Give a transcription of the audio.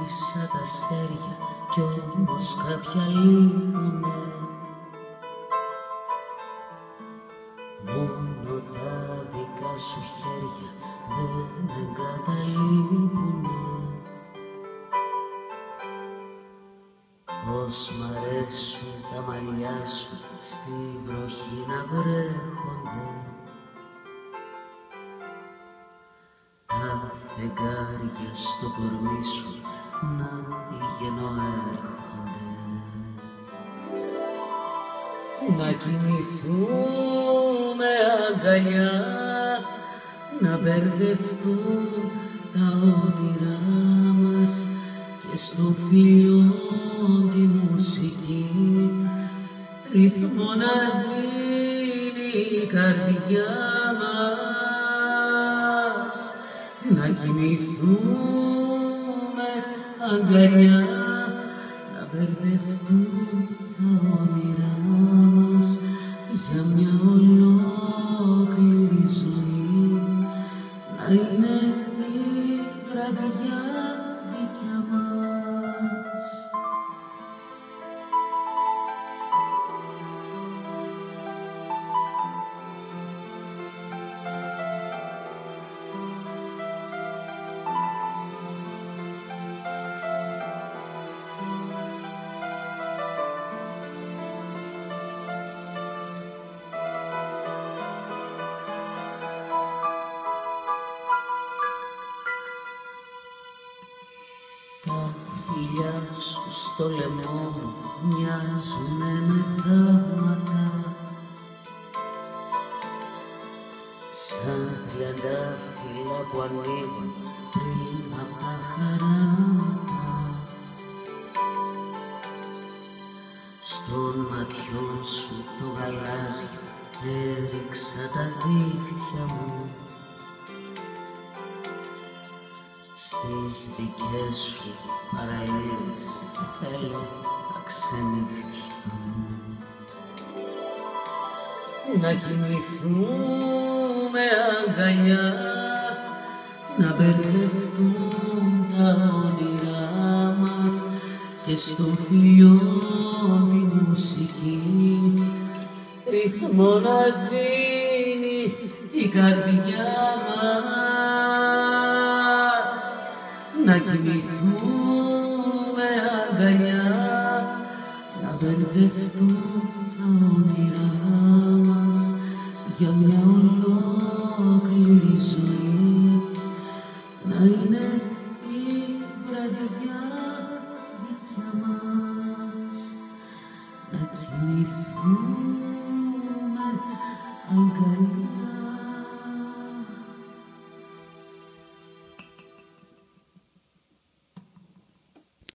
Άφησα τα αστέρια κι όμως κάποια λείπουνε. Μόνο τα δικά σου χέρια δεν εγκαταλείπουνε. Πως μ' αρέσουν τα μαλλιά σου στη βροχή να βρέχονται. Τα φεγγάρια στο κορμί σου να πηγαίνω έρχονται. Να κοιμηθούμε αγκαλιά, να μπερδευτούν τα όνειρά μας και στο φιλιό τη μουσική ρυθμό να δίνει η καρδιά μας. Να κοιμηθούμε αγκαλιά, να μπερδευτούν τα όνειρά μας για μια ολόκληρη ζωή, να είναι η βραδιά δικιά μας. Τα φιλιά σου στο λαιμό μου μοιάζουνε με θαύματα, σαν τριαντάφυλλα που ανοίγουν πριν απ' τα χαράματα. Στον ματιών σου το γαλάζιο έριξα τα δίχτυα μου, στις δικές σου παραλίες θέλω τα ξενύχτια μου. Να κοιμηθούμε αγκαλιά, να μπερδευτούν τα όνειρά μας και στο φιλιό τη μουσική ρυθμό να δίνει η καρδιά μας. Να κοιμηθούμε αγκαλιά, να μπερδευτούν